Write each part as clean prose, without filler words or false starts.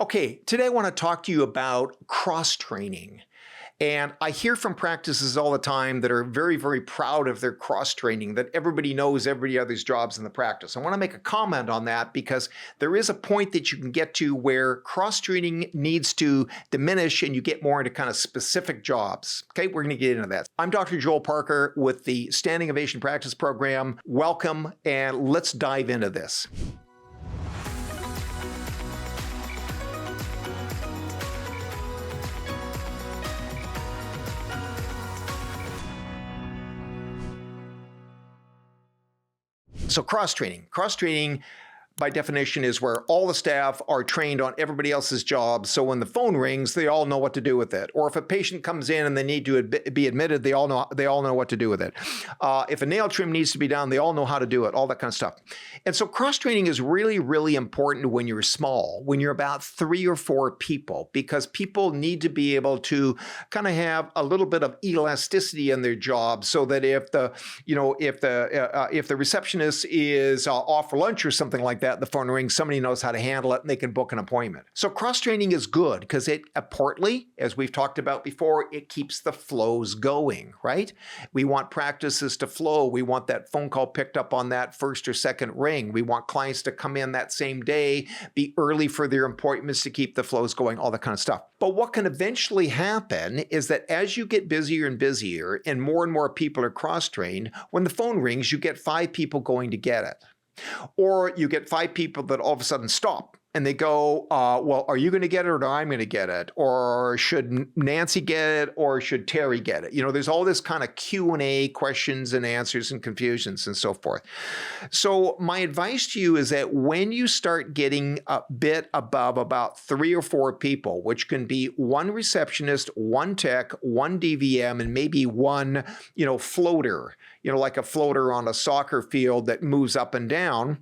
Okay, today I want to talk to you about cross-training. And I hear from practices all the time that are very, very proud of their cross-training, that everybody knows every other's jobs in the practice. I want to make a comment on that because there is a point that you can get to where cross-training needs to diminish and you get more into kind of specific jobs. Okay, we're going to get into that. I'm Dr. Joel Parker with the Standing Ovation Practice program. Welcome, and let's dive into this. So cross-training. Cross-training, by definition, is where all the staff are trained on everybody else's jobs. So when the phone rings, they all know what to do with it. Or if a patient comes in and they need to be admitted, they all know what to do with it. If a nail trim needs to be done, they all know how to do it, all that kind of stuff. And so cross-training is really, really important when you're small, when you're about 3 or 4 people, because people need to be able to kind of have a little bit of elasticity in their job, so that if the receptionist is off for lunch or something like that, the phone rings, somebody knows how to handle it, and they can book an appointment. So cross-training is good because it, partly, as we've talked about before, it keeps the flows going, right? We want practices to flow. We want that phone call picked up on that first or second ring. We want clients to come in that same day, be early for their appointments to keep the flows going, all that kind of stuff. But what can eventually happen is that as you get busier and more people are cross-trained, when the phone rings, you get 5 people going to get it. Or you get 5 people that all of a sudden stop and they go, well, are you going to get it or I'm going to get it? Or should Nancy get it or should Terry get it? There's all this kind of Q&A, questions and answers and confusions and so forth. So my advice to you is that when you start getting a bit above about 3 or 4 people, which can be 1 receptionist, 1 tech, 1 DVM, and maybe 1, floater, like a floater on a soccer field that moves up and down,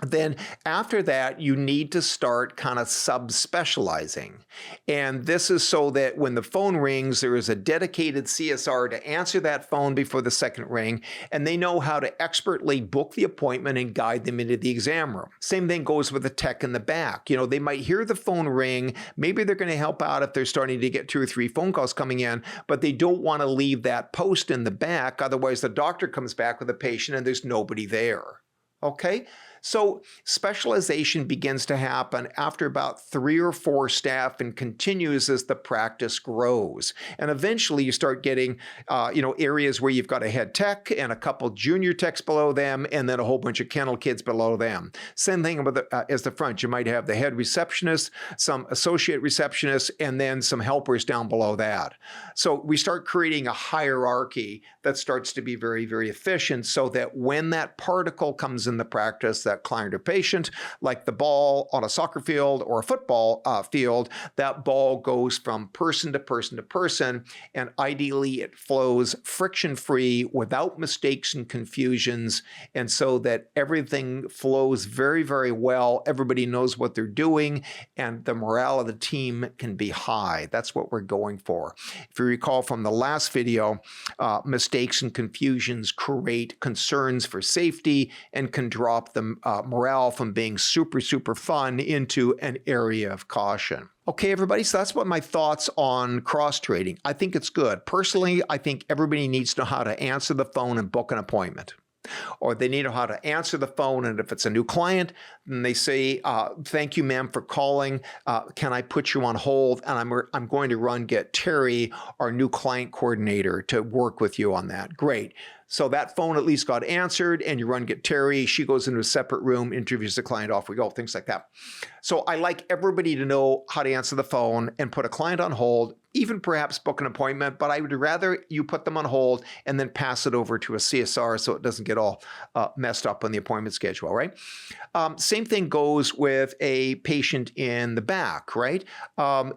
then after that, you need to start kind of subspecializing. And this is so that when the phone rings, there is a dedicated CSR to answer that phone before the second ring, and they know how to expertly book the appointment and guide them into the exam room. Same thing goes with the tech in the back. They might hear the phone ring. Maybe they're going to help out if they're starting to get 2 or 3 phone calls coming in, but they don't want to leave that post in the back. Otherwise, the doctor comes back with a patient and there's nobody there. Okay? So specialization begins to happen after about 3 or 4 staff and continues as the practice grows. And eventually you start getting, areas where you've got a head tech and a couple junior techs below them and then a whole bunch of kennel kids below them. Same thing with as the front. You might have the head receptionist, some associate receptionists, and then some helpers down below that. So we start creating a hierarchy that starts to be very, very efficient so that when that particle comes in the practice, that client or patient, like the ball on a soccer field or a football field, that ball goes from person to person to person, and ideally it flows friction-free without mistakes and confusions, and so that everything flows very, very well. Everybody knows what they're doing, and the morale of the team can be high. That's what we're going for. If you recall from the last video, mistakes and confusions create concerns for safety and can drop the morale from being super, super fun into an area of caution. Okay, everybody, so that's what my thoughts on cross-training. I think it's good. Personally, I think everybody needs to know how to answer the phone and book an appointment. Or they need to know how to answer the phone, and if it's a new client, then they say, thank you, ma'am, for calling. Can I put you on hold? And I'm going to get Terry, our new client coordinator, to work with you on that. Great. So that phone at least got answered, and you get Terry. She goes into a separate room, interviews the client, off we go, things like that. So I like everybody to know how to answer the phone and put a client on hold, even perhaps book an appointment, but I would rather you put them on hold and then pass it over to a CSR so it doesn't get all messed up on the appointment schedule, right? Same thing goes with a patient in the back, right?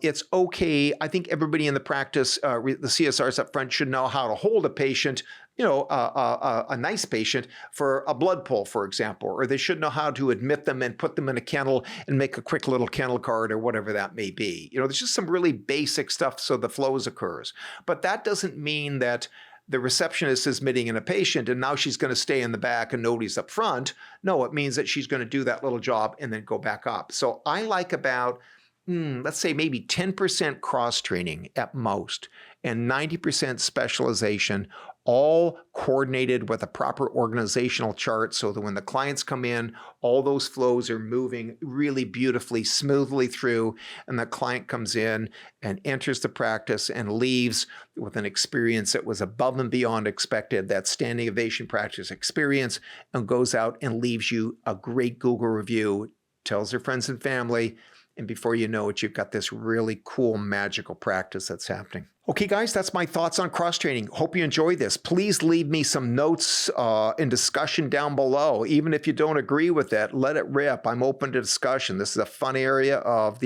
It's okay. I think everybody in the practice, the CSRs up front should know how to hold a patient, a nice patient for a blood pull, for example, or they should know how to admit them and put them in a kennel and make a quick little kennel card or whatever that may be. There's just some really basic stuff so the flows occurs. But that doesn't mean that the receptionist is admitting in a patient and now she's going to stay in the back and nobody's up front. No, it means that she's going to do that little job and then go back up. So I like about let's say maybe 10% cross training at most, and 90% specialization, all coordinated with a proper organizational chart so that when the clients come in, all those flows are moving really beautifully, smoothly through, and the client comes in and enters the practice and leaves with an experience that was above and beyond expected, that Standing Ovation Practice experience, and goes out and leaves you a great Google review, tells their friends and family, and before you know it, you've got this really cool, magical practice that's happening. Okay, guys, that's my thoughts on cross-training. Hope you enjoyed this. Please leave me some notes and discussion down below. Even if you don't agree with it, let it rip. I'm open to discussion. This is a fun area of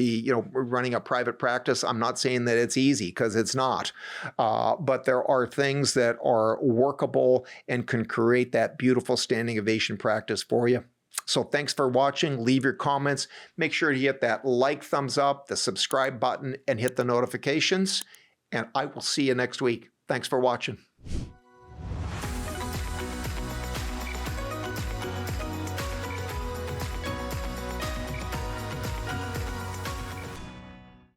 running a private practice. I'm not saying that it's easy, because it's not. But there are things that are workable and can create that beautiful Standing Ovation practice for you. So thanks for watching. Leave your comments. Make sure to hit that like, thumbs up, the subscribe button, and hit the notifications. And I will see you next week. Thanks for watching.